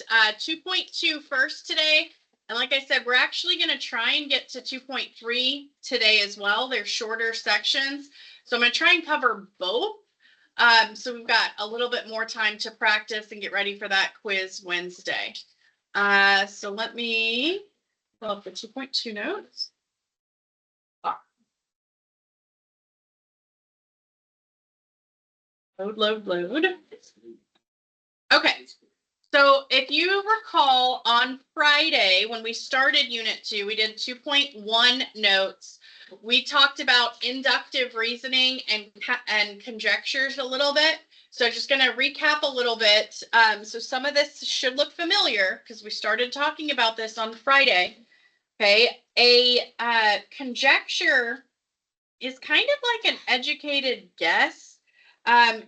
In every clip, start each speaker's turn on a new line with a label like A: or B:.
A: 2.2 first today. And like I said, we're actually going to try and get to 2.3 today as well. They're shorter sections. So I'm going to try and cover both. So we've got a little bit more time to practice and get ready for that quiz Wednesday. So let me pull up the 2.2 notes. Load. Okay. So if you recall on Friday, when we started Unit 2, we did 2.1 notes. We talked about inductive reasoning and conjectures a little bit. So just going to recap a little bit. So some of this should look familiar because we started talking about this on Friday. Okay, a conjecture is kind of like an educated guess.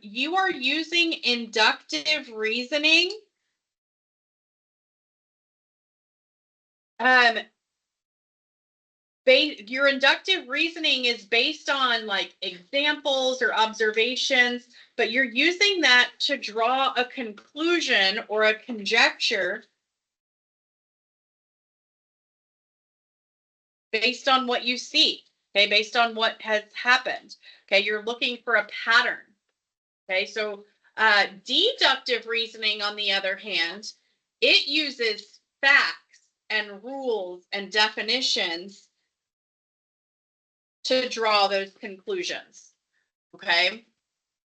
A: You are using inductive reasoning your inductive reasoning is based on like examples or observations, but you're using that to draw a conclusion or a conjecture based on what you see, okay, based on what has happened. Okay, you're looking for a pattern. Okay, so deductive reasoning, on the other hand, it uses facts and rules and definitions to draw those conclusions. Okay,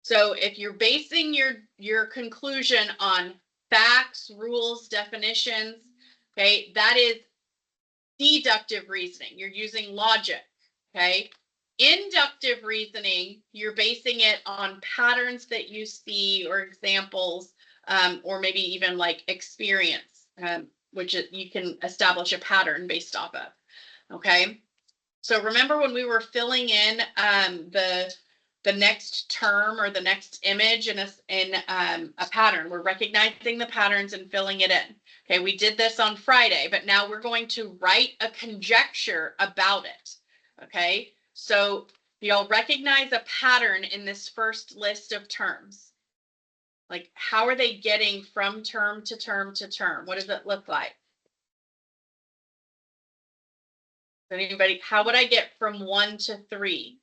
A: so if you're basing your conclusion on facts, rules, definitions, okay, that is deductive reasoning. You're using logic. Okay, inductive reasoning, you're basing it on patterns that you see or examples, or maybe even like experience, which you can establish a pattern based off of. Okay, so remember when we were filling in the next term or the next image in a pattern, we're recognizing the patterns and filling it in. Okay, we did this on Friday, but now we're going to write a conjecture about it. Okay, so you'll recognize a pattern in this first list of terms. Like, how are they getting from term to term to term? What does it look like? Anybody, how would I get from 1 to 3?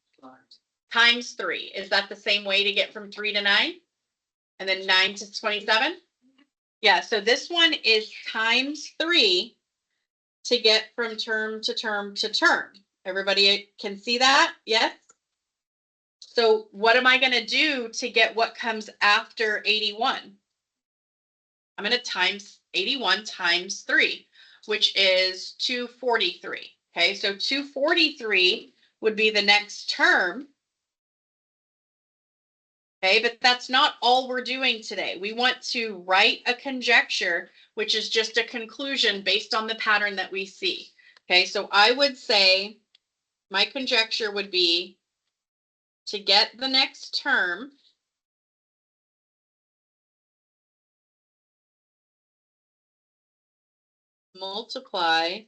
A: Times 3. Is that the same way to get from 3 to 9? And then 9 to 27? Yeah, so this one is times 3 to get from term to term to term. Everybody can see that? Yes? So what am I going to do to get what comes after 81? I'm going to times 81 times 3, which is 243. Okay, so 243 would be the next term. Okay, but that's not all we're doing today. We want to write a conjecture, which is just a conclusion based on the pattern that we see. Okay, so I would say my conjecture would be to get the next term, multiply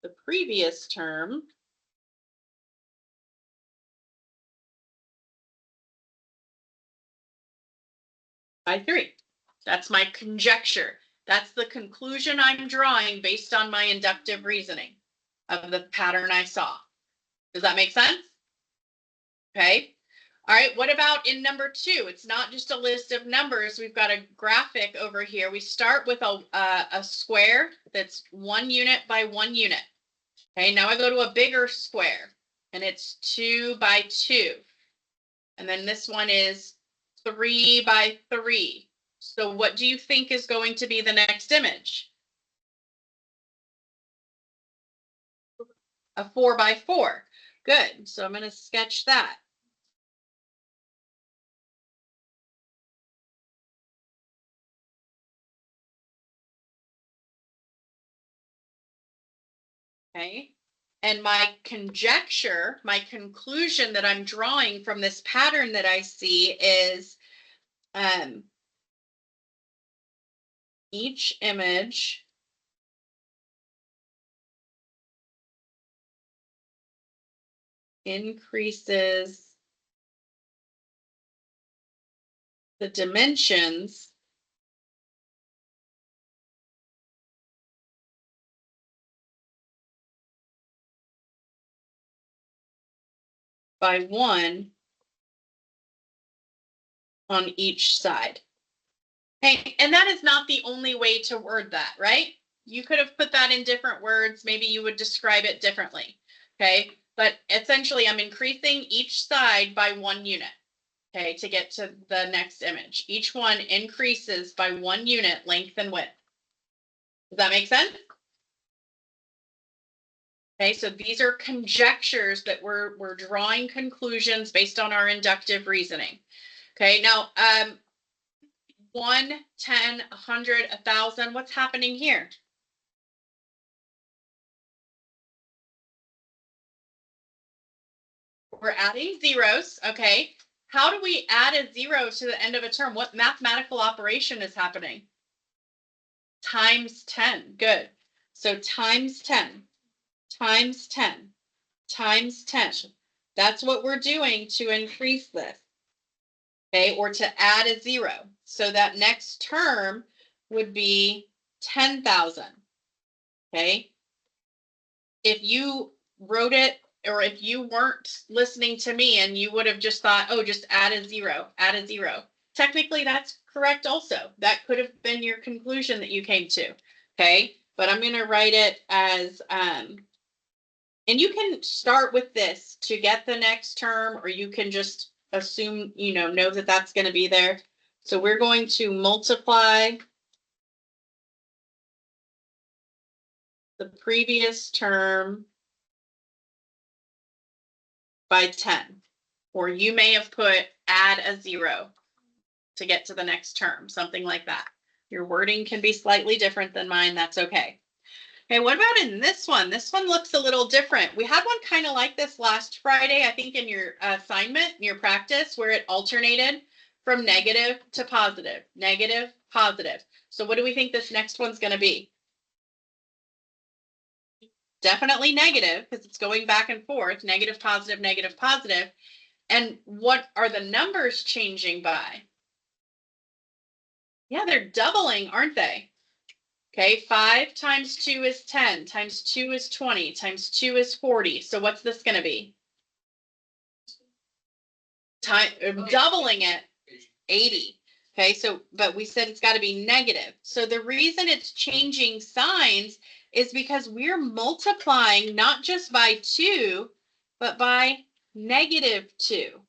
A: the previous term by 3. That's my conjecture. That's the conclusion I'm drawing based on my inductive reasoning of the pattern I saw. Does that make sense? Okay. All right, what about in number 2? It's not just a list of numbers. We've got a graphic over here. We start with a square that's 1 unit by 1 unit. Okay, now I go to a bigger square, and it's 2 by 2. And then this one is 3 by 3. So what do you think is going to be the next image? A 4 by 4. Good, so I'm going to sketch that. Okay, and my conjecture, my conclusion that I'm drawing from this pattern that I see is each image increases the dimensions by 1 on each side. Okay, and that is not the only way to word that, right? You could have put that in different words. Maybe you would describe it differently. Okay, but essentially I'm increasing each side by 1 unit. Okay, to get to the next image. Each one increases by 1 unit length and width. Does that make sense? Okay, so these are conjectures that we're drawing conclusions based on our inductive reasoning. Okay, now 1, 10, 100, 1,000, what's happening here? We're adding zeros, okay? How do we add a 0 to the end of a term? What mathematical operation is happening? Times 10, good. So times 10, times 10, times 10. That's what we're doing to increase this, okay? Or to add a 0. So that next term would be 10,000, okay? If you wrote it, or if you weren't listening to me and you would have just thought, oh, just add a 0, add a 0. Technically, that's correct also. That could have been your conclusion that you came to, okay? But I'm going to write it as, and you can start with this to get the next term, or you can just assume, know that that's going to be there. So we're going to multiply the previous term by 10. Or you may have put add a 0 to get to the next term, something like that. Your wording can be slightly different than mine. That's okay. Okay, what about in this one? This one looks a little different. We had one kind of like this last Friday, I think in your assignment, in your practice, where it alternated from negative to positive, negative, positive. So what do we think this next one's going to be? Definitely negative, because it's going back and forth, negative, positive, negative, positive. And what are the numbers changing by? Yeah, they're doubling, aren't they? Okay, 5 times 2 is 10, times 2 is 20, times 2 is 40. So what's this going to be? Doubling it, 80. Okay, so, but we said it's got to be negative. So the reason it's changing signs is because we're multiplying not just by 2, but by -2.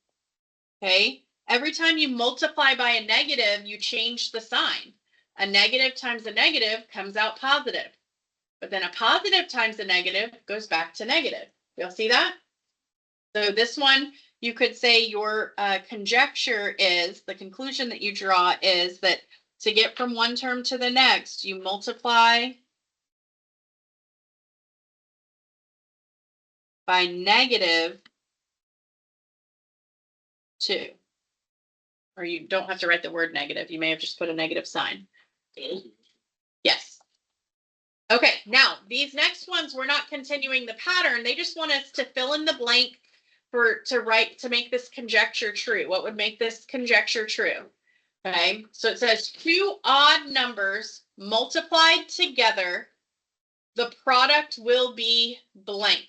A: Okay, every time you multiply by a negative, you change the sign. A negative times a negative comes out positive. But then a positive times a negative goes back to negative. You'll see that? So this one, you could say your conjecture is, the conclusion that you draw is that to get from one term to the next, you multiply by -2. Or you don't have to write the word negative. You may have just put a negative sign. Yes. Okay, now these next ones, we're not continuing the pattern. They just want us to fill in the blank to make this conjecture true. What would make this conjecture true? Okay, so it says 2 odd numbers multiplied together, the product will be blank.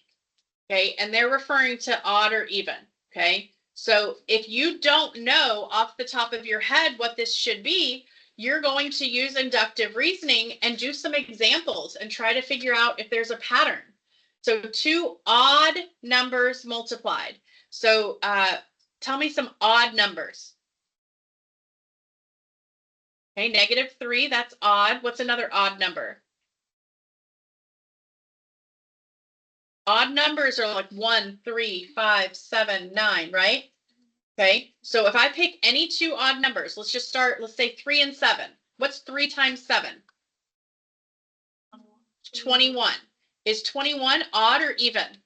A: Okay, and they're referring to odd or even. Okay, so if you don't know off the top of your head what this should be, you're going to use inductive reasoning and do some examples and try to figure out if there's a pattern. So 2 odd numbers multiplied. So tell me some odd numbers. Okay, -3, that's odd. What's another odd number? Odd numbers are like 1, 3, 5, 7, 9, right? Okay, so if I pick any 2 odd numbers, let's just start, let's say 3 and 7. What's 3 times 7? 21. Is 21 odd or even?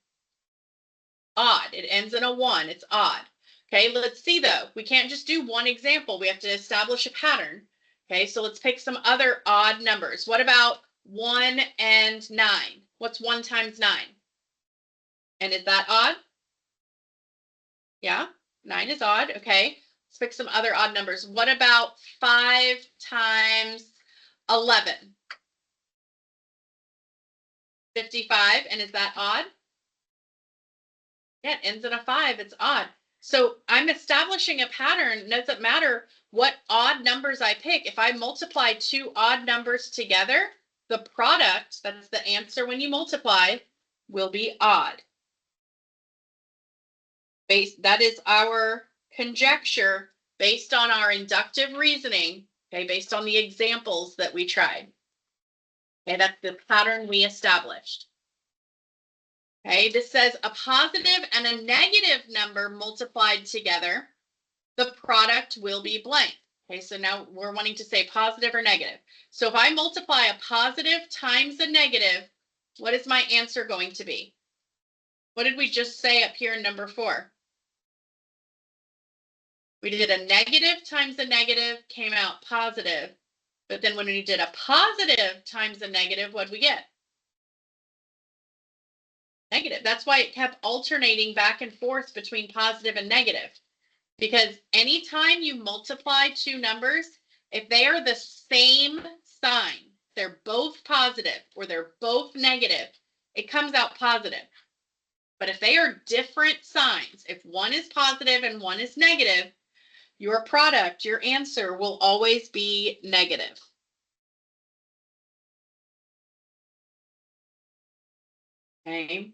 A: Odd. It ends in a 1. It's odd. Okay, let's see though. We can't just do one example. We have to establish a pattern. Okay, so let's pick some other odd numbers. What about 1 and 9? What's 1 times 9? And is that odd? Yeah, 9 is odd. Okay, Let's pick some other odd numbers. What about 5 times 11? 55, and is that odd? Yeah, it ends in a 5, it's odd. So I'm establishing a pattern. It doesn't matter what odd numbers I pick. If I multiply two odd numbers together, the product, that's the answer when you multiply, will be odd. That is our conjecture based on our inductive reasoning, okay, based on the examples that we tried. Okay, that's the pattern we established. Okay, this says a positive and a negative number multiplied together, the product will be blank. Okay, so now we're wanting to say positive or negative. So if I multiply a positive times a negative, what is my answer going to be? What did we just say up here in number 4? We did a negative times a negative, came out positive. But then when we did a positive times a negative, what did we get? Negative. That's why it kept alternating back and forth between positive and negative. Because anytime you multiply two numbers, if they are the same sign, they're both positive or they're both negative, it comes out positive. But if they are different signs, if one is positive and one is negative, your product, your answer will always be negative. Okay.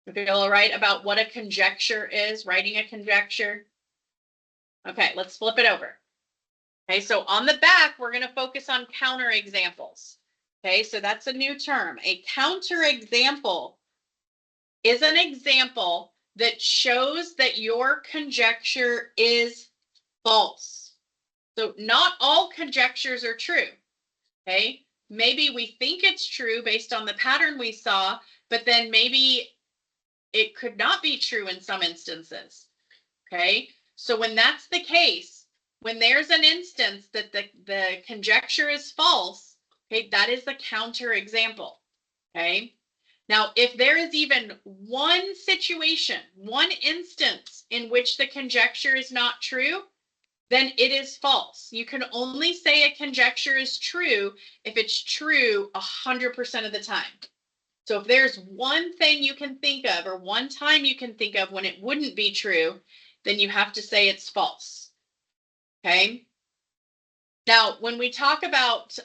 A: You feel all right about what a conjecture is, writing a conjecture? Okay, let's flip it over. Okay, so on the back, we're going to focus on counterexamples. Okay, so that's a new term. A counterexample is an example that shows that your conjecture is false. So not all conjectures are true. Okay, maybe we think it's true based on the pattern we saw, but then maybe it could not be true in some instances. Okay, so when that's the case, when there's an instance that the conjecture is false, okay, that is the counterexample. Okay, now if there is even one situation, one instance in which the conjecture is not true, then it is false. You can only say a conjecture is true if it's true 100% of the time. So if there's one thing you can think of or one time you can think of when it wouldn't be true, then you have to say it's false. Okay. Now, when we talk about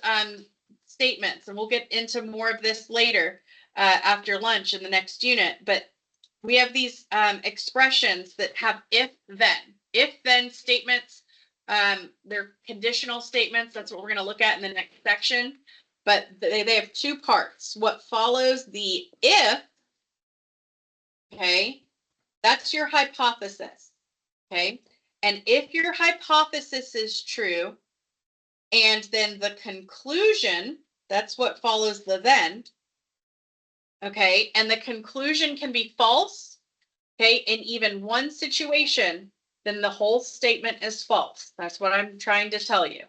A: statements, and we'll get into more of this later after lunch in the next unit, but we have these expressions that have if-then statements. They're conditional statements. That's what we're going to look at in the next section. But they have two parts. What follows the if, okay, that's your hypothesis, okay? And if your hypothesis is true, and then the conclusion, that's what follows the then, okay? And the conclusion can be false, okay? In even one situation, then the whole statement is false. That's what I'm trying to tell you,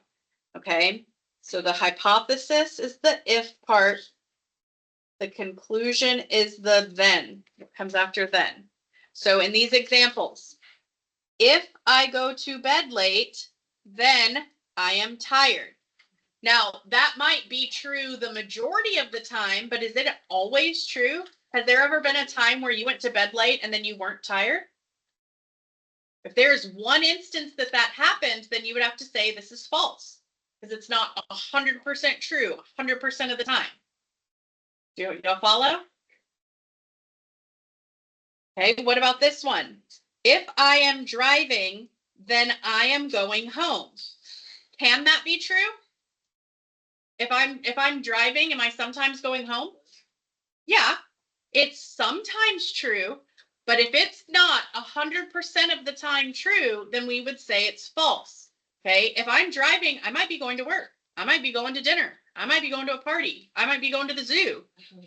A: okay? So the hypothesis is the if part. The conclusion is the then. It comes after then. So in these examples, if I go to bed late, then I am tired. Now, that might be true the majority of the time, but is it always true? Has there ever been a time where you went to bed late and then you weren't tired? If there's one instance that happened, then you would have to say this is false because it's not 100% true 100% of the time. Do you follow? Okay, what about this one? If I am driving, then I am going home. Can that be true? If I'm driving, am I sometimes going home? Yeah, it's sometimes true, but if it's not 100% of the time true, then we would say it's false. Okay, if I'm driving, I might be going to work. I might be going to dinner. I might be going to a party. I might be going to the zoo,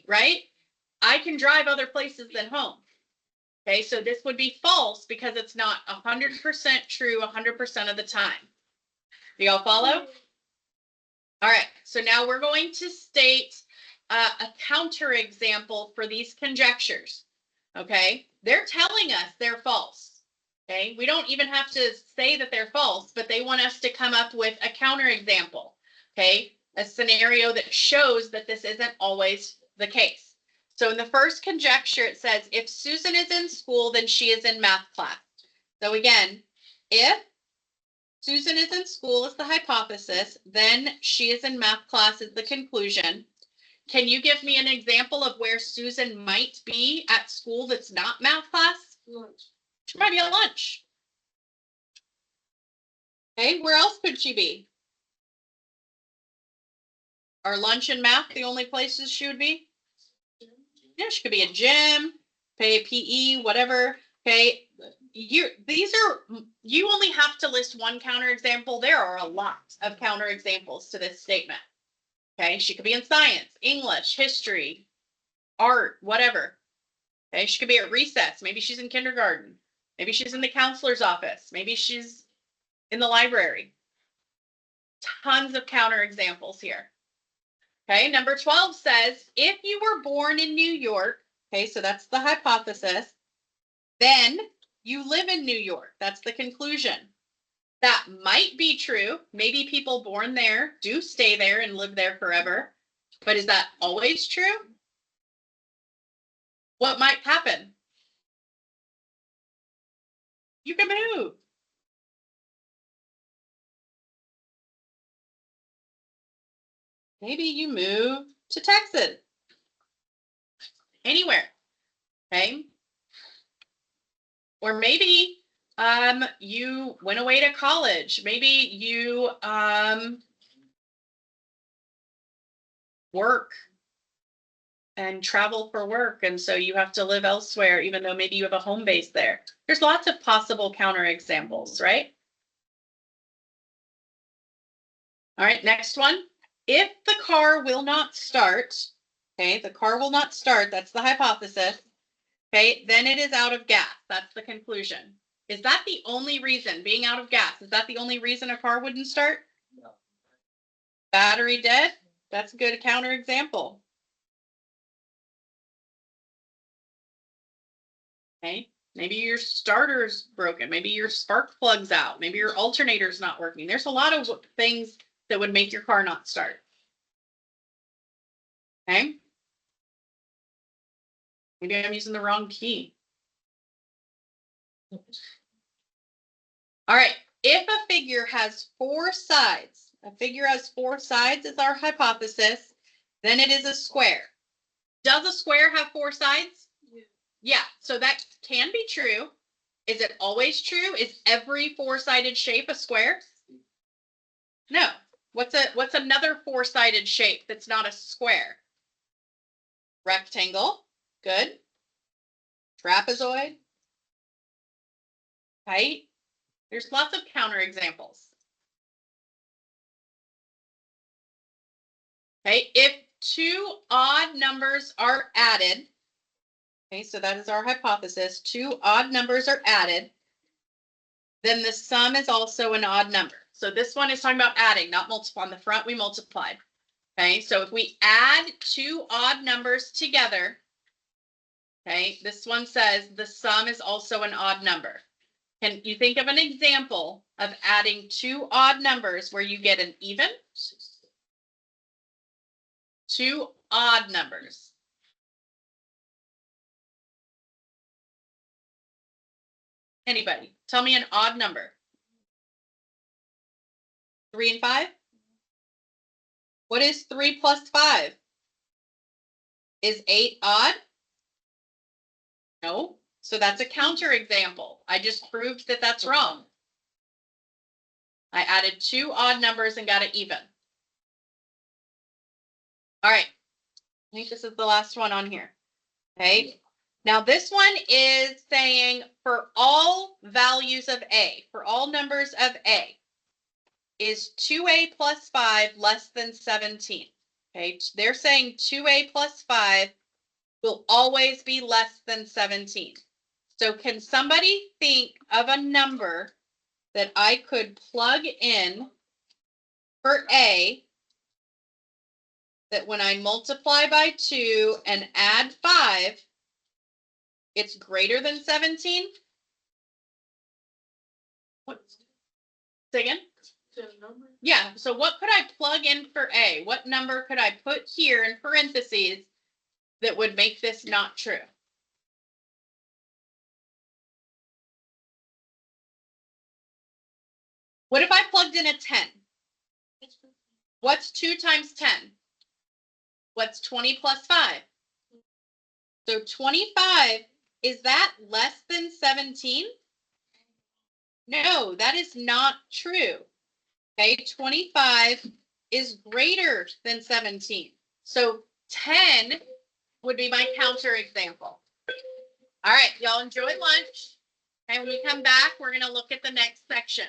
A: right? I can drive other places than home. Okay, so this would be false because it's not 100% true 100% of the time. Do y'all follow? All right, so now we're going to state a counterexample for these conjectures. Okay, they're telling us they're false. Okay, we don't even have to say that they're false, but they want us to come up with a counterexample. Okay, a scenario that shows that this isn't always the case. So in the first conjecture, it says, if Susan is in school, then she is in math class. So again, if Susan is in school is the hypothesis, then she is in math class is the conclusion. Can you give me an example of where Susan might be at school that's not math class? Lunch. She might be at lunch. Okay, where else could she be? Are lunch and math the only places she would be? Yeah, she could be a gym, pay PE, whatever. Okay, you only have to list one counterexample. There are a lot of counterexamples to this statement. Okay, she could be in science, English, history, art, whatever. Okay, she could be at recess. Maybe she's in kindergarten. Maybe she's in the counselor's office. Maybe she's in the library. Tons of counterexamples here. Okay, number 12 says, if you were born in New York, okay, so that's the hypothesis, then you live in New York. That's the conclusion. That might be true. Maybe people born there do stay there and live there forever. But is that always true? What might happen? You can move. Maybe you move to Texas. Anywhere. Okay. Or maybe you went away to college. Maybe you work and travel for work, and so you have to live elsewhere, even though maybe you have a home base there. There's lots of possible counterexamples, right? All right, next one. If the car will not start, okay, the car will not start, that's the hypothesis, okay, then it is out of gas. That's the conclusion. Is that the only reason, being out of gas, is that the only reason a car wouldn't start? No. Battery dead? That's a good counterexample. Okay, maybe your starter's broken. Maybe your spark plug's out. Maybe your alternator's not working. There's a lot of things that would make your car not start. Okay. Maybe I'm using the wrong key. All right. If a figure has 4 sides, a figure has 4 sides is our hypothesis, then it is a square. Does a square have 4 sides? Yeah, so that can be true. Is it always true? Is every 4-sided shape a square? No. What's another 4-sided shape that's not a square? Rectangle. Good. Trapezoid. Right? There's lots of counterexamples. Okay, if 2 odd numbers are added, okay, so that is our hypothesis, 2 odd numbers are added, then the sum is also an odd number. So this one is talking about adding, not multiply. On the front, we multiplied. Okay, so if we add 2 odd numbers together, okay, this one says the sum is also an odd number. Can you think of an example of adding 2 odd numbers where you get an even? 2 odd numbers. Anybody? Tell me an odd number. 3 and 5? What is 3 plus 5? Is 8 odd? No. So that's a counterexample. I just proved that that's wrong. I added 2 odd numbers and got it even. All right. I think this is the last one on here. Okay. Now this one is saying for all values of A, for all numbers of A, is 2A plus 5 less than 17? Okay. They're saying 2A plus 5 will always be less than 17. So can somebody think of a number that I could plug in for A that when I multiply by 2 and add 5, it's greater than 17? What? Say again? Yeah, so what could I plug in for A? What number could I put here in parentheses that would make this not true? What if I plugged in a 10? What's 2 times 10? What's 20 plus 5? So 25, is that less than 17? No, that is not true. Okay, 25 is greater than 17. So 10 would be my counterexample. All right, y'all enjoy lunch. And when we come back, we're going to look at the next section.